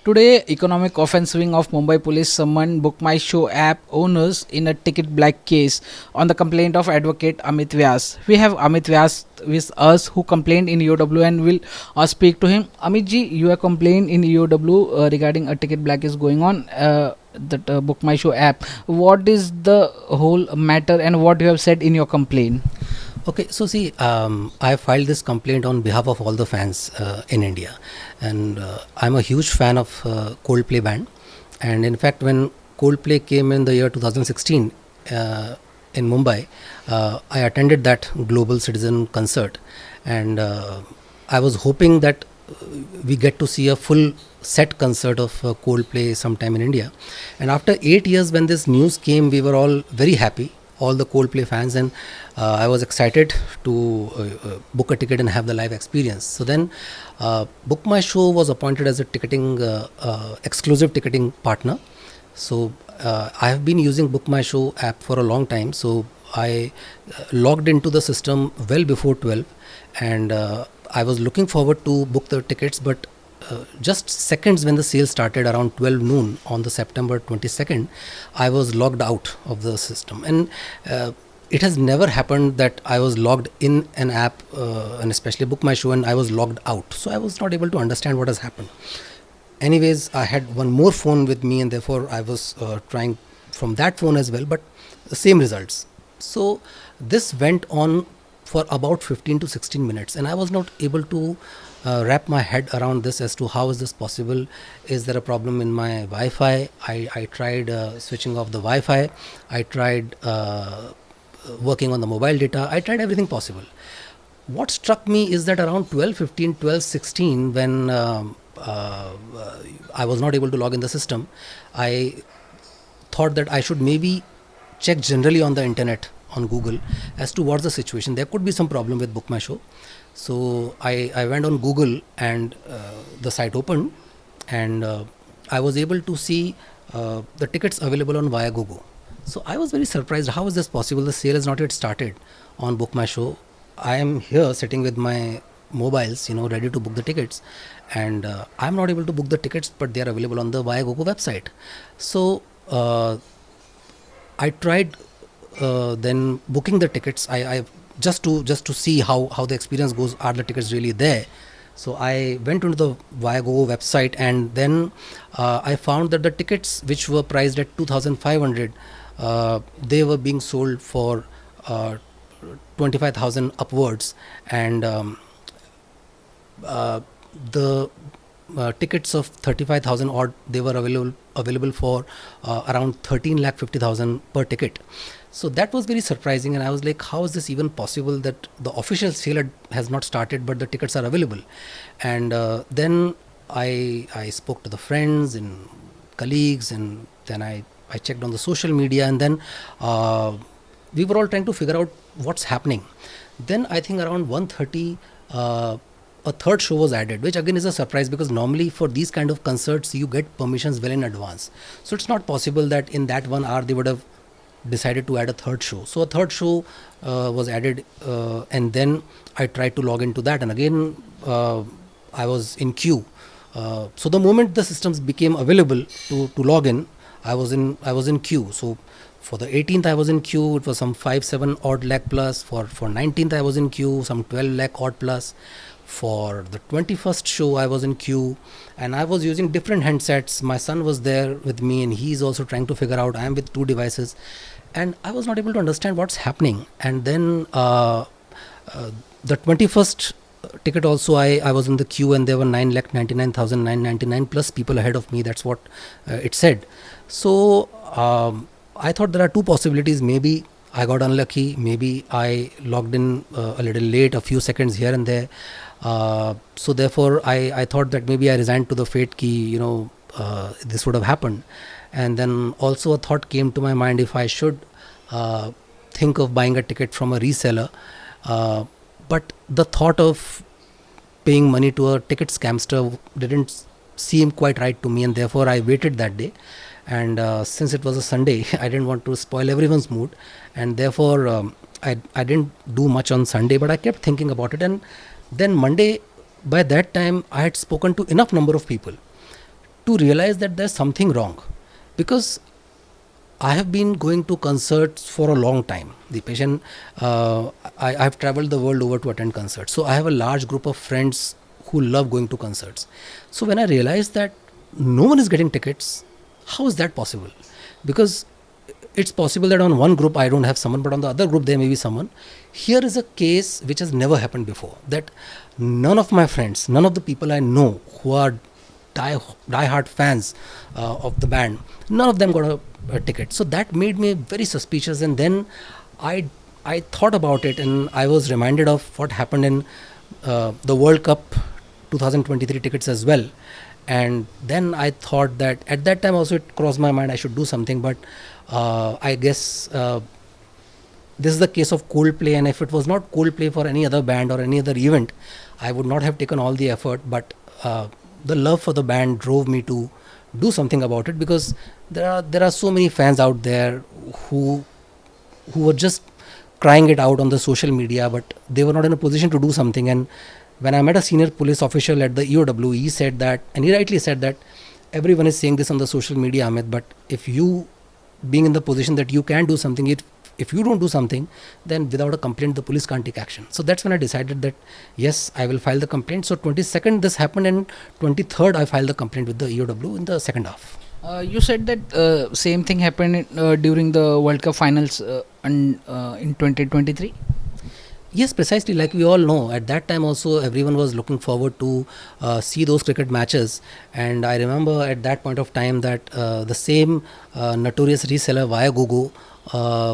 Today, economic offensiving of Mumbai police summoned BookMyShow app owners in a ticket black case on the complaint of advocate Amit Vyas. We have Amit Vyas with us who complained in EOW and will speak to him. Amit ji, you have complained in EOW regarding a ticket black is going on. That BookMyShow app. What is the whole matter and what you have said in your complaint? Okay, so see, I filed this complaint on behalf of all the fans in India, and I'm a huge fan of Coldplay band. And in fact, when Coldplay came in the year 2016 in Mumbai, I attended that global citizen concert, and I was hoping that we get to see a full set concert of Coldplay sometime in India. And after 8 years, when this news came, we were all very happy, all the Coldplay fans, and I was excited to book a ticket and have the live experience. So then, Book My Show was appointed as a ticketing exclusive ticketing partner. So I have been using Book My Show app for a long time. So I logged into the system well before 12, and I was looking forward to book the tickets, but just seconds when the sale started around 12 noon on the September 22nd, I was logged out of the system. And it has never happened that I was logged in an app, and especially Book My Show, and I was logged out. So I was not able to understand what has happened. Anyways, I had one more phone with me, and therefore I was trying from that phone as well, but the same results. So this went on for about 15 to 16 minutes, and I was not able to wrap my head around this as to how is this possible. Is there a problem in my Wi-Fi? I tried switching off the Wi-Fi. I tried working on the mobile data. I tried everything possible. What struck me is that around 12:15, 12:16, when I was not able to log in the system, I thought that I should maybe check generally on the internet, on Google, as to what's the situation. There could be some problem with Book My Show. So I went on Google, and the site opened, and I was able to see the tickets available on Viagogo. So I was very surprised. How is this possible? The sale has not yet started on Book My Show. I am here sitting with my mobiles, ready to book the tickets, and I'm not able to book the tickets, but they are available on the Viagogo website. So I tried then booking the tickets. I just to see how the experience goes. Are the tickets really there? So I went into the Viagogo website, and then I found that the tickets which were priced at 2,500, they were being sold for 25,000 upwards, and the tickets of 35,000 odd, they were available for around 13,50,000 per ticket. So that was very surprising, and I was like, how is this even possible that the official sale has not started, but the tickets are available? And then I spoke to the friends and colleagues, and then I checked on the social media, and then we were all trying to figure out what's happening. Then I think around 1:30, a third show was added, which again is a surprise, because normally for these kind of concerts you get permissions well in advance. So it's not possible that in that 1 hour they would have decided to add a third show. So a third show was added, and then I tried to log into that, and again I was in queue. So the moment the systems became available to log in, I was in queue. So for the 18th I was in queue. It was some 5-7 odd lakh plus. For 19th I was in queue, some 12 lakh odd plus. For the 21st show I was in queue, and I was using different handsets. My son was there with me, and he's also trying to figure out. I am with 2 devices, and I was not able to understand what's happening. And then the 21st ticket also, I was in the queue, and there were 9,99,999 plus people ahead of me. That's what it said. So I thought there are 2 possibilities. Maybe I got unlucky. Maybe I logged in a little late, a few seconds here and there. So therefore I thought that maybe I resigned to the fate ki, this would have happened. And then also a thought came to my mind, if I should think of buying a ticket from a reseller. But the thought of paying money to a ticket scamster didn't seem quite right to me, and therefore I waited that day. And since it was a Sunday, I didn't want to spoil everyone's mood, and therefore I didn't do much on Sunday, but I kept thinking about it. And then Monday, by that time I had spoken to enough number of people to realize that there's something wrong, because I have been going to concerts for a long time. The patient, I've traveled the world over to attend concerts. So I have a large group of friends who love going to concerts. So when I realized that no one is getting tickets, how is that possible? Because it's possible that on one group I don't have someone, but on the other group there may be someone. Here is a case which has never happened before, that none of my friends, none of the people I know who are die-hard fans of the band, none of them got a ticket. So that made me very suspicious, and then I thought about it, and I was reminded of what happened in the World Cup 2023 tickets as well. And then I thought that at that time also it crossed my mind I should do something, but I guess this is the case of Coldplay, and if it was not Coldplay for any other band or any other event, I would not have taken all the effort. But the love for the band drove me to do something about it, because there are so many fans out there who were just crying it out on the social media, but they were not in a position to do something. And when I met a senior police official at the EOW, he said that, and he rightly said that, everyone is saying this on the social media, Amit, but if you being in the position that you can do something, if you don't do something, then without a complaint the police can't take action. So that's when I decided that yes, I will file the complaint. So 22nd this happened, and 23rd I filed the complaint with the EOW in the second half. You said that same thing happened during the World Cup finals in 2023. Yes, precisely. Like we all know, at that time also everyone was looking forward to see those cricket matches. And I remember at that point of time that the same notorious reseller Viagogo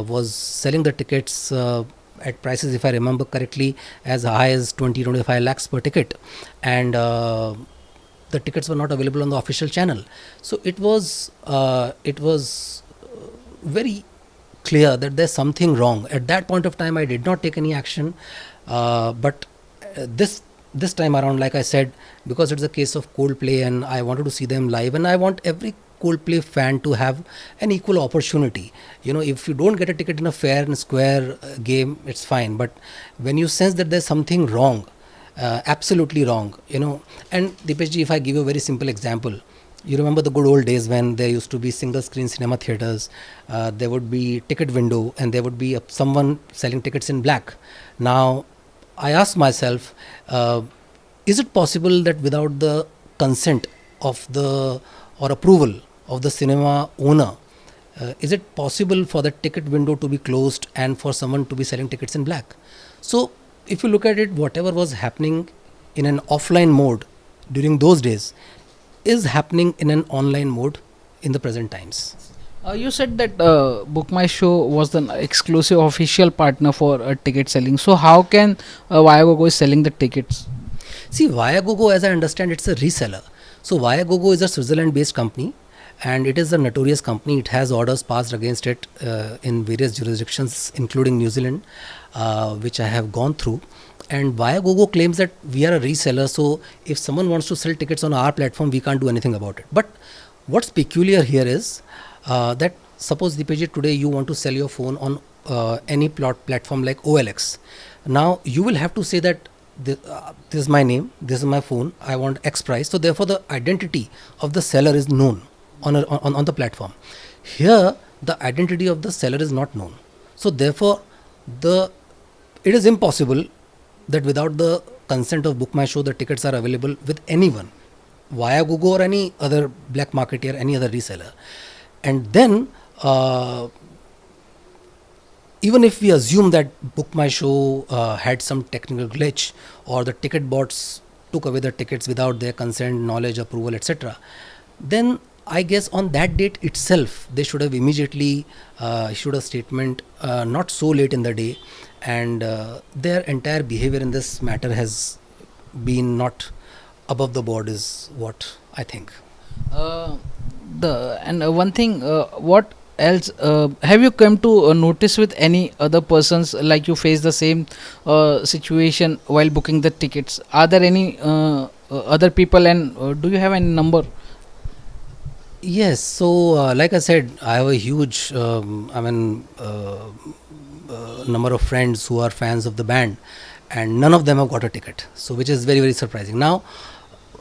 was selling the tickets at prices, if I remember correctly, as high as 20-25 lakhs per ticket. And the tickets were not available on the official channel. So it was very clear that there's something wrong. At that point of time I did not take any action, but this time around, like I said, because it's a case of Coldplay and I wanted to see them live, and I want every Coldplay fan to have an equal opportunity. You know, if you don't get a ticket in a fair and square game, it's fine, but when you sense that there's something wrong, absolutely wrong, you know. And Deepeshji, if I give you a very simple example, you remember the good old days when there used to be single screen cinema theaters, there would be ticket window, and there would be someone selling tickets in black. Now I ask myself, is it possible that without the consent of the or approval of the cinema owner, is it possible for the ticket window to be closed and for someone to be selling tickets in black? So if you look at it, whatever was happening in an offline mode during those days is happening in an online mode in the present times. You said that BookMyShow was the exclusive official partner for ticket selling. So how can Viagogo is selling the tickets? See, Viagogo, as I understand, it's a reseller. So Viagogo is a Switzerland-based company, and it is a notorious company. It has orders passed against it in various jurisdictions, including New Zealand, which I have gone through. And Viagogo claims that we are a reseller, so if someone wants to sell tickets on our platform, we can't do anything about it. But what's peculiar here is that suppose, Deepeshji, today you want to sell your phone on any platform like OLX. Now you will have to say that this is my name, this is my phone, I want X price. So therefore the identity of the seller is known on the platform. Here the identity of the seller is not known. So therefore it is impossible that without the consent of BookMyShow the tickets are available with anyone, Viagogo or any other black marketeer, any other reseller. And then even if we assume that BookMyShow had some technical glitch, or the ticket bots took away the tickets without their consent, knowledge, approval, etc., then I guess on that date itself they should have immediately issued a statement, not so late in the day. And their entire behavior in this matter has been not above the board, is what I think. One thing, what else have you come to notice with any other persons, like you face the same situation while booking the tickets? Are there any other people, and do you have any number? Yes, so like I said, I have a huge number of friends who are fans of the band, and none of them have got a ticket, so which is very, very surprising. Now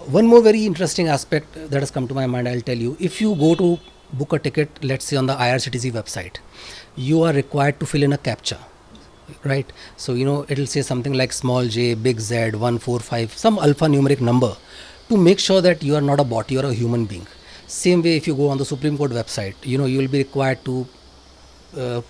One more very interesting aspect that has come to my mind, I'll tell you. If you go to book a ticket, let's say on the IRCTC website, you are required to fill in a captcha, right? So, it'll say something like small j, big Z, 145, some alphanumeric number to make sure that you are not a bot, you are a human being. Same way, if you go on the Supreme Court website, you will be required to uh,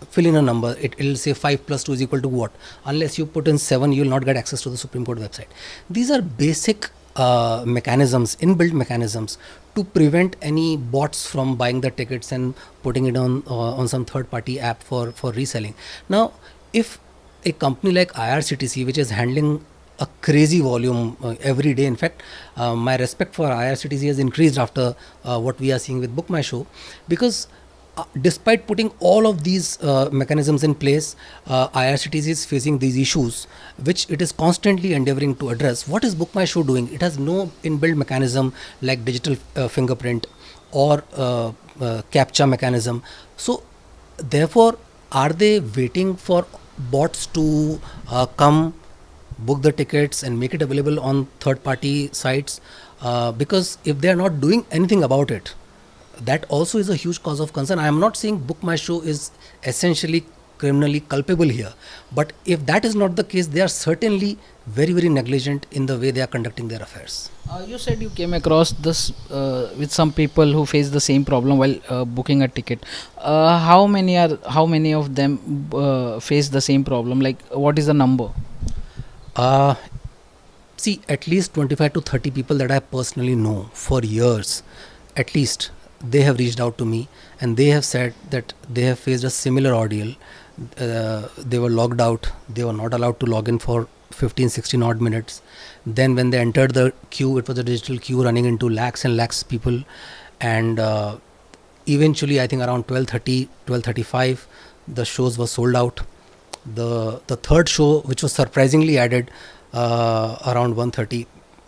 fill in a number. It'll say 5 plus 2 is equal to what? Unless you put in 7, you will not get access to the Supreme Court website. These are basic mechanisms, inbuilt mechanisms to prevent any bots from buying the tickets and putting it on some third party app for reselling. Now, if a company like IRCTC, which is handling a crazy volume every day, in fact, my respect for IRCTC has increased after what we are seeing with BookMyShow, because despite putting all of these mechanisms in place, IRCTC is facing these issues, which it is constantly endeavoring to address. What is BookMyShow doing? It has no inbuilt mechanism like digital fingerprint or captcha mechanism. So, therefore, are they waiting for bots to come, book the tickets, and make it available on third-party sites? Because if they are not doing anything about it, that also is a huge cause of concern. I am not saying BookMyShow is essentially criminally culpable here, but if that is not the case, they are certainly very, very negligent in the way they are conducting their affairs. You said you came across this with some people who face the same problem while booking a ticket. How many of them face the same problem? Like, what is the number? See, at least 25 to 30 people that I personally know for years, at least, they have reached out to me and they have said that they have faced a similar ordeal. They were logged out, they were not allowed to log in for 15-16 odd minutes. Then when they entered the queue, it was a digital queue running into lakhs and lakhs people, and eventually I think around 12:30, 12:35 the shows were sold out. The third show, which was surprisingly added around 1:30,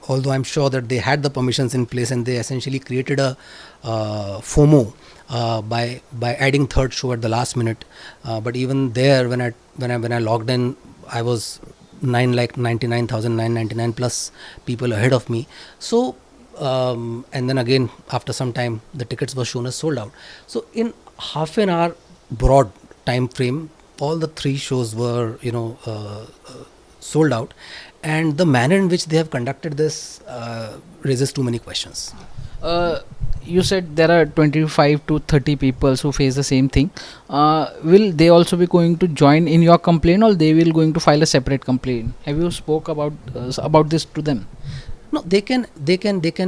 although I'm sure that they had the permissions in place and they essentially created a FOMO by adding third show at the last minute. But even there, when I logged in, I was 9,99,999 plus people ahead of me. So and then again, after some time, the tickets were shown as sold out. So in half an hour broad time frame, all the three shows were sold out, and the manner in which they have conducted this raises too many questions. You said there are 25 to 30 people who face the same thing. Will they also be going to join in your complaint, or they will going to file a separate complaint? Have you spoke about this to them? No, they can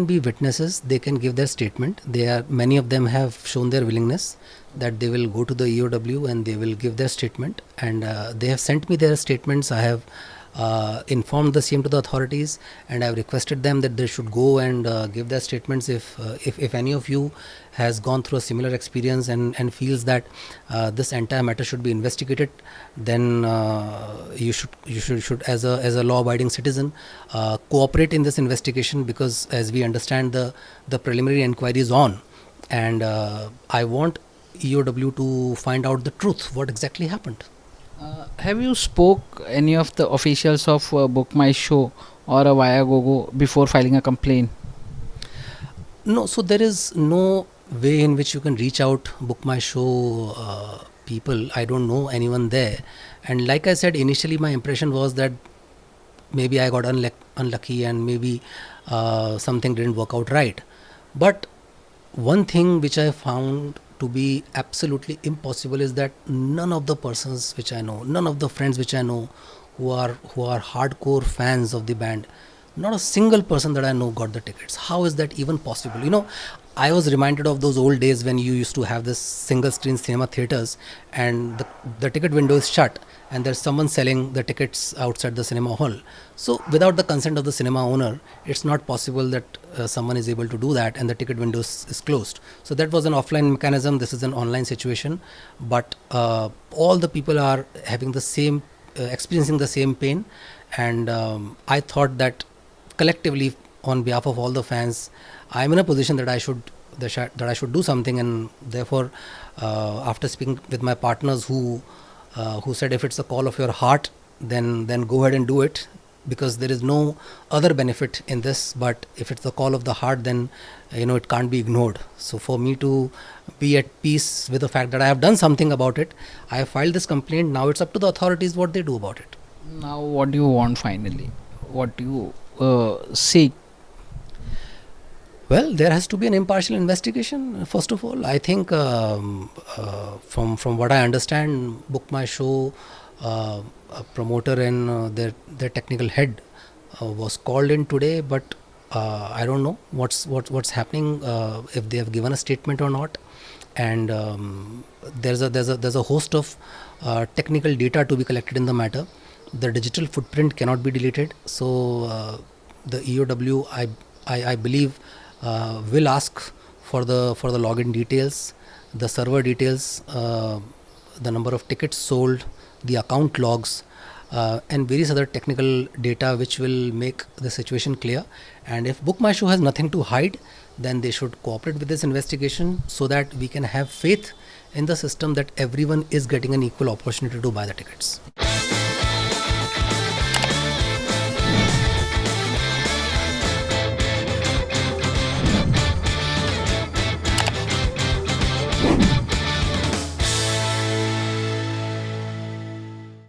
be witnesses. They can give their statement. Many of them have shown their willingness that they will go to the EOW and they will give their statement, and they have sent me their statements. I have informed the same to the authorities, and I have requested them that they should go and give their statements. If any of you has gone through a similar experience and feels that this entire matter should be investigated, then you should as a law-abiding citizen cooperate in this investigation, because as we understand, the preliminary inquiry is on, and I want EOW to find out the truth, what exactly happened. Have you spoke any of the officials of BookMyShow or Viagogo before filing a complaint? No, so there is no way in which you can reach out BookMyShow people. I don't know anyone there, and like I said initially, my impression was that maybe I got unlucky and maybe something didn't work out right. But one thing which I found to be absolutely impossible is that none of the persons which I know, none of the friends which I know who are hardcore fans of the band, not a single person that I know got the tickets. How is that even possible? I was reminded of those old days when you used to have this single screen cinema theaters, and the ticket window is shut and there's someone selling the tickets outside the cinema hall. So without the consent of the cinema owner, it's not possible that someone is able to do that, and the ticket window is closed. So that was an offline mechanism. This is an online situation, but all the people are having the same experiencing the same pain, and I thought that collectively, on behalf of all the fans, I am in a position that I should do something, and therefore, after speaking with my partners who said if it's a call of your heart, then go ahead and do it. because there is no other benefit in this. But if it's the call of the heart, then it can't be ignored. So for me to be at peace with the fact that I have done something about it, I have filed this complaint. Now it's up to the authorities what they do about it. Now, what do you want finally? What do you seek? Well, there has to be an impartial investigation. First of all, I think from what I understand, BookMyShow a promoter and their technical head was called in today, but I don't know what's happening, if they have given a statement or not. And there's a host of technical data to be collected in the matter. The digital footprint cannot be deleted, so the EOW, I believe, will ask for the login details, the server details, the number of tickets sold, the account logs, and various other technical data which will make the situation clear. And if BookMyShow has nothing to hide, then they should cooperate with this investigation so that we can have faith in the system that everyone is getting an equal opportunity to buy the tickets.